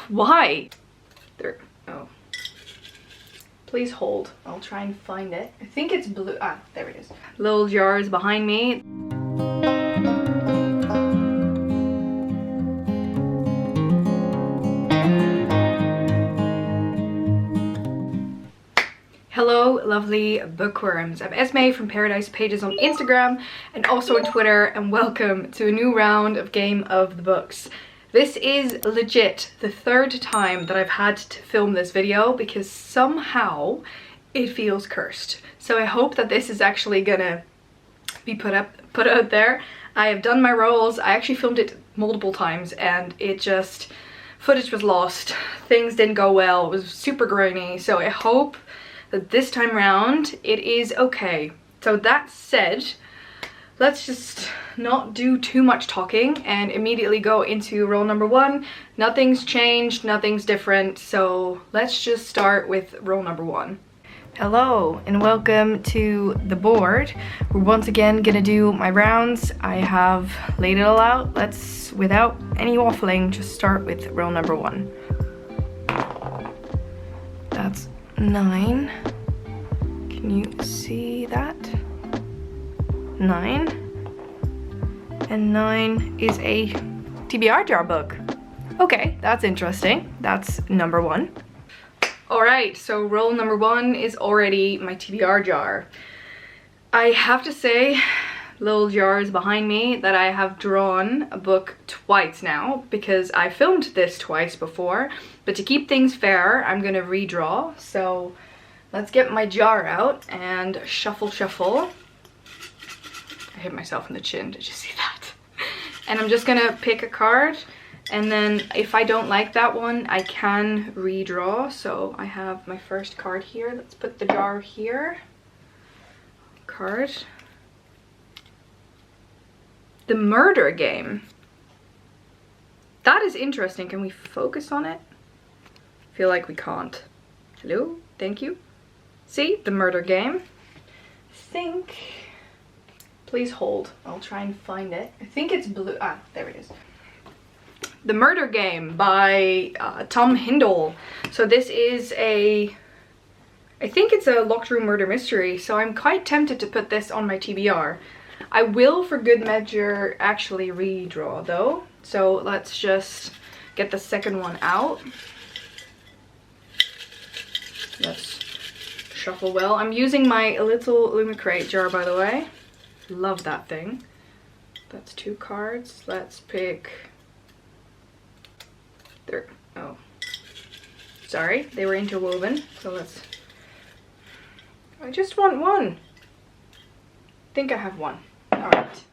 Why? There. Oh. Please hold. I'll try and find it. I think it's blue. Ah, there it is. Little jars behind me. Hello, lovely bookworms. I'm Esmay from Paradise Pages on Instagram and also on Twitter, and welcome to a new round of Game of the Books. This is legit the third time that I've had to film this video because somehow it feels cursed. So I hope that this is actually gonna be put out there. I have done my roles. I actually filmed it multiple times and footage was lost. Things didn't go well. It was super grainy. So I hope that this time round it is okay. So that said, let's just not do too much talking and immediately go into role number one. Nothing's changed, nothing's different, so let's just start with role number one. Hello and welcome to the board. We're once again gonna do my rounds. I have laid it all out. Let's, without any waffling, just start with role number one. That's 9. Can you see that? 9. And 9 is a TBR jar book. Okay, that's interesting. That's number 1. Alright, so role number 1 is already my TBR jar. I have to say, little jars behind me, that I have drawn a book twice now because I filmed this twice before, but to keep things fair, I'm gonna redraw. So let's get my jar out and shuffle. I hit myself in the chin, did you see that? And I'm just gonna pick a card, and then if I don't like that one, I can redraw. So I have my first card here. Let's put the jar here. Card. The Murder Game. That is interesting. Can we focus on it? I feel like we can't. Hello? Thank you. See? The Murder Game. Please hold. I'll try and find it. I think it's blue. Ah, there it is. The Murder Game by Tom Hindle. So this is I think it's a locked room murder mystery. So I'm quite tempted to put this on my TBR. I will, for good measure, actually redraw though. So let's just get the second one out. Let's shuffle well. I'm using my little Lumicrate jar, by the way. Love that thing. That's 2 cards. Let's pick... There. Oh. Sorry, they were interwoven. So let's... I just want one. I think I have one. Alright.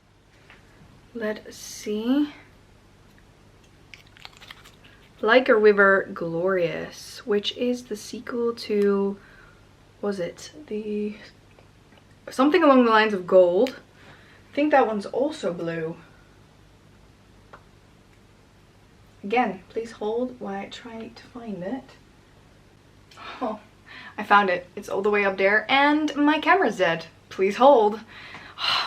Let's see. Like a River Glorious, which is the sequel to... Was it the... something along the lines of Gold. I think that one's also blue. Again, please hold while I try to find it. Oh, I found it. It's all the way up there and my camera's dead. Please hold.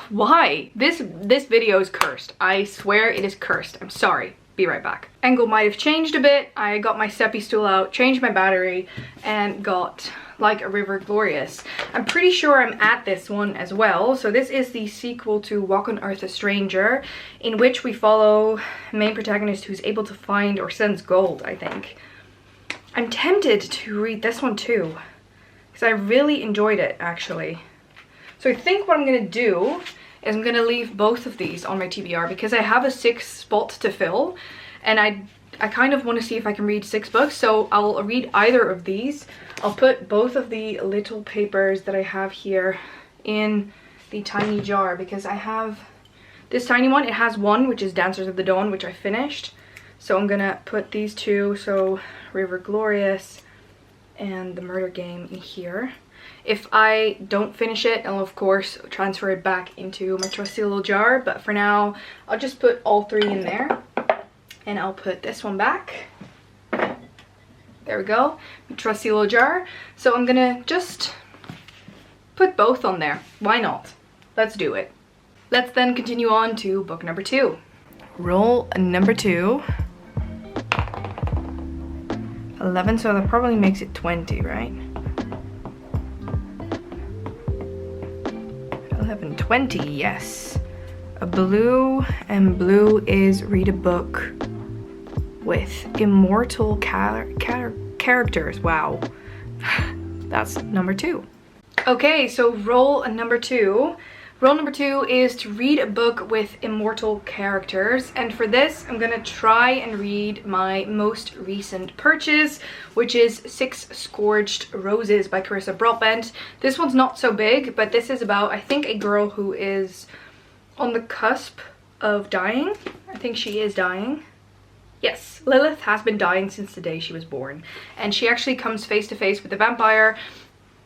Why? This video is cursed. I swear it is cursed. I'm sorry. Be right back. Angle might have changed a bit. I got my Seppi stool out, changed my battery, and got Like a River Glorious. I'm pretty sure I'm at this one as well. So this is the sequel to Walk on Earth a Stranger, in which we follow a main protagonist who's able to find or sense gold, I think. I'm tempted to read this one too, because I really enjoyed it, actually. So I think what I'm going to do is I'm going to leave both of these on my TBR because I have a 6th spot to fill, and I kind of want to see if I can read 6 books, so I'll read either of these. I'll put both of the little papers that I have here in the tiny jar because I have this tiny one. It has one, which is Dancers of the Dawn, which I finished. So I'm gonna put these 2, so River Glorious and The Murder Game, in here. If I don't finish it, I'll of course transfer it back into my trusty little jar, but for now I'll just put all 3 in there. And I'll put this one back. There we go, my trusty little jar. So I'm gonna just put both on there. Why not? Let's do it. Let's then continue on to book number 2. Roll number 2. 11, so that probably makes it 20, right? 11, 20, yes. A blue, and blue is read a book with immortal characters. Wow. That's number 2. Okay, so role number 2. Role number 2 is to read a book with immortal characters, and for this I'm gonna try and read my most recent purchase, which is 6 Scourged Roses by Carissa Broadbent. This one's not so big, but this is about, I think, a girl who is on the cusp of dying. I think she is dying. Yes, Lilith has been dying since the day she was born, and she actually comes face to face with a vampire,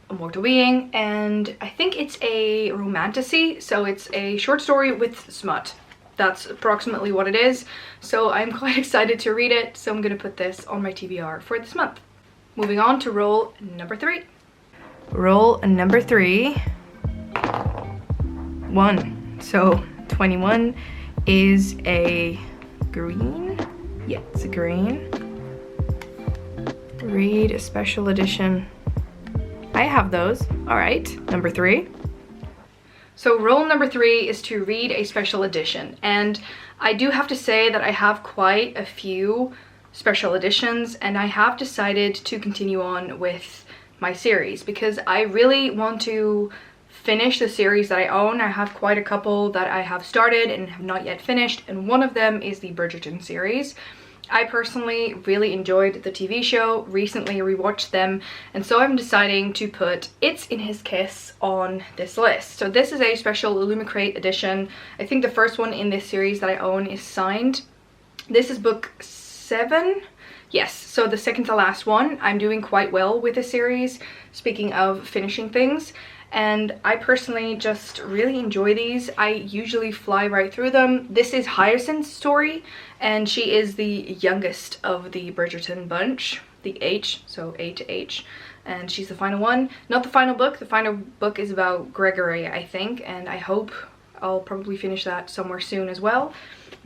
a mortal being, and I think it's a romantasy, so it's a short story with smut. That's approximately what it is, so I'm quite excited to read it, so I'm gonna put this on my TBR for this month. Moving on to role number 3. Role number 3. 1. So 21 is a green. Yeah, it's a green. Read a special edition. I have those. All right, number 3. So role number 3 is to read a special edition, and I do have to say that I have quite a few special editions, and I have decided to continue on with my series because I really want to finish the series that I own. I have quite a couple that I have started and have not yet finished, and one of them is the Bridgerton series. I personally really enjoyed the TV show, recently rewatched them, and so I'm deciding to put It's in His Kiss on this list. So this is a special Illumicrate edition. I think the first one in this series that I own is signed. This is book 7. Yes, so the second to last one. I'm doing quite well with the series, speaking of finishing things. And I personally just really enjoy these. I usually fly right through them. This is Hyacinth's story, and she is the youngest of the Bridgerton bunch, the H, so A to H, and she's the final one. Not the final book. The final book is about Gregory, I think, and I hope I'll probably finish that somewhere soon as well.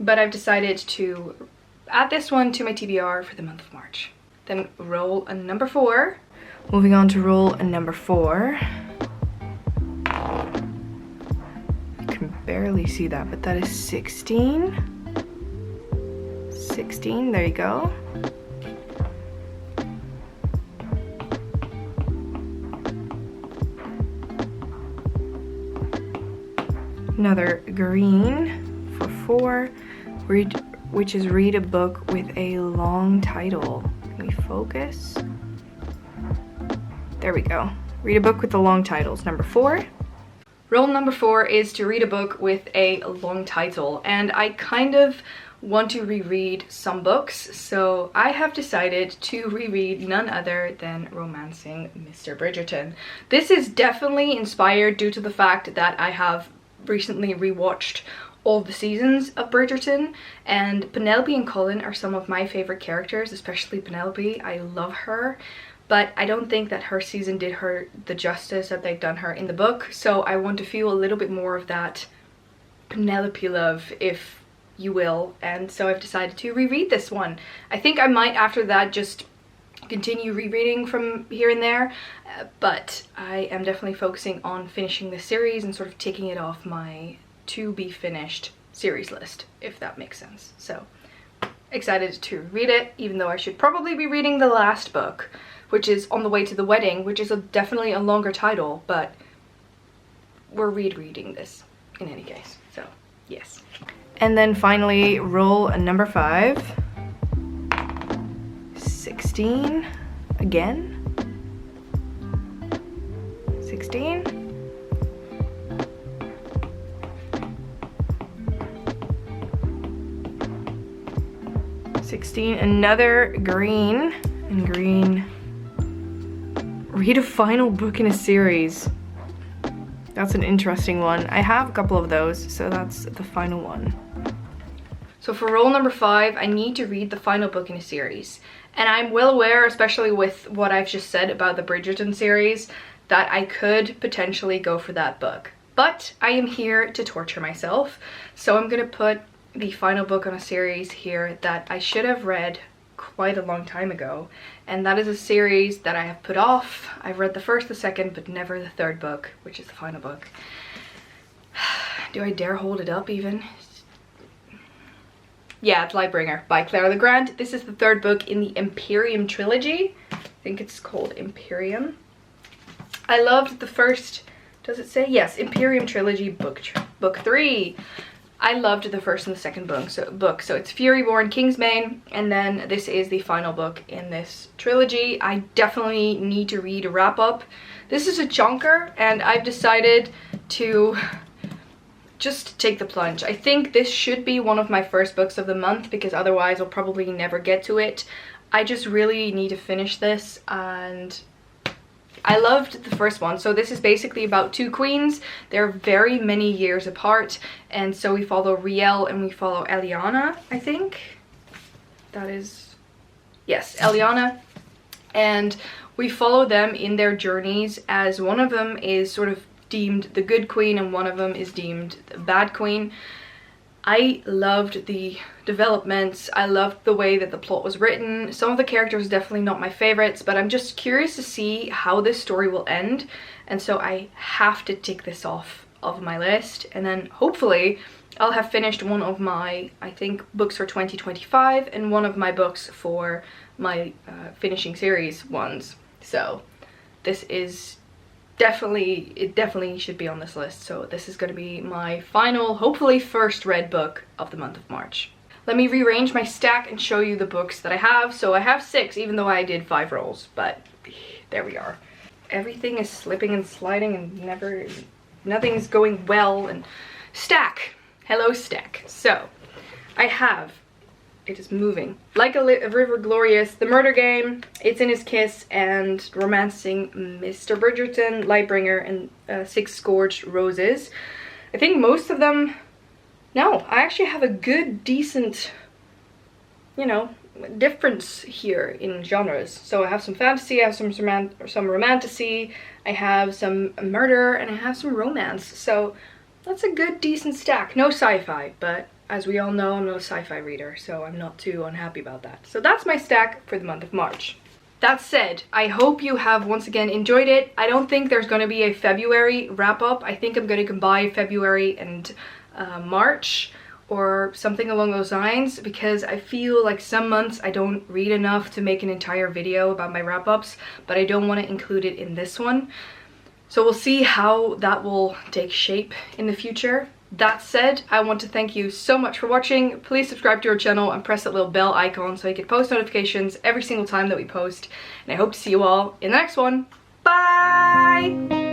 But I've decided to add this one to my TBR for the month of March. Then role number 4. Moving on to role number 4. Barely see that, but that is 16. 16, there you go. Another green for 4, which is read a book with a long title. Can we focus? There we go. Read a book with the long titles, number 4. Role number 4 is to read a book with a long title, and I kind of want to reread some books, so I have decided to reread none other than Romancing Mr. Bridgerton. This is definitely inspired due to the fact that I have recently rewatched all the seasons of Bridgerton, and Penelope and Colin are some of my favorite characters, especially Penelope. I love her. But I don't think that her season did her the justice that they've done her in the book. So I want to feel a little bit more of that Penelope love, if you will. And so I've decided to reread this one. I think I might after that just continue rereading from here and there. But I am definitely focusing on finishing the series and sort of taking it off my to be finished series list, if that makes sense. So excited to read it, even though I should probably be reading the last book, which is On the Way to the Wedding, which is definitely a longer title, but we're rereading this in any case, so yes. And then finally, role number 5. 16, again. 16. 16, another green, and green. Read a final book in a series. That's an interesting one. I have a couple of those, so that's the final one. So for role number 5, I need to read the final book in a series. And I'm well aware, especially with what I've just said about the Bridgerton series, that I could potentially go for that book. But I am here to torture myself, so I'm gonna put the final book on a series here that I should have read quite a long time ago, and that is a series that I have put off. I've read the first, the second, but never the third book, which is the final book. Do I dare hold it up even? Yeah, it's Lightbringer by Claire Legrand. This is the third book in the Imperium trilogy. I think it's called Imperium. I loved the first, does it say? Yes, Imperium trilogy book 3. I loved the first and the second book. So it's Furyborn, Kingsbane, and then this is the final book in this trilogy. I definitely need to read a wrap up. This is a chunker, and I've decided to just take the plunge. I think this should be one of my first books of the month, because otherwise I'll probably never get to it. I just really need to finish this, and I loved the first one. So this is basically about two queens. They're very many years apart, and so we follow Riel and we follow Eliana, I think. That is, yes, Eliana. And we follow them in their journeys, as one of them is sort of deemed the good queen and one of them is deemed the bad queen. I loved the developments. I loved the way that the plot was written. Some of the characters definitely not my favorites, but I'm just curious to see how this story will end, and so I have to tick this off of my list, and then hopefully I'll have finished one of my, I think, books for 2025 and one of my books for my finishing series ones. So this is it definitely should be on this list. So this is going to be my final, hopefully first read book of the month of March. Let me rearrange my stack and show you the books that I have. So I have 6, even though I did 5 rolls, but there we are. Everything is slipping and sliding and nothing's going well. And stack, hello stack. So I have, it is moving like a river glorious, The Murder Game, It's in His Kiss, and Romancing Mr. Bridgerton, Lightbringer, and 6 Scorched Roses. I think most of them, no, I actually have a good, decent, you know, difference here in genres. So I have some fantasy, I have some romantasy, I have some murder, and I have some romance. So that's a good, decent stack. No sci-fi, but as we all know, I'm not a sci-fi reader, so I'm not too unhappy about that. So that's my stack for the month of March. That said, I hope you have once again enjoyed it. I don't think there's going to be a February wrap-up. I think I'm going to combine February and March or something along those lines, because I feel like some months I don't read enough to make an entire video about my wrap-ups, but I don't want to include it in this one. So we'll see how that will take shape in the future. That said, I want to thank you so much for watching. Please subscribe to our channel and press that little bell icon so you get post notifications every single time that we post. And I hope to see you all in the next one. Bye!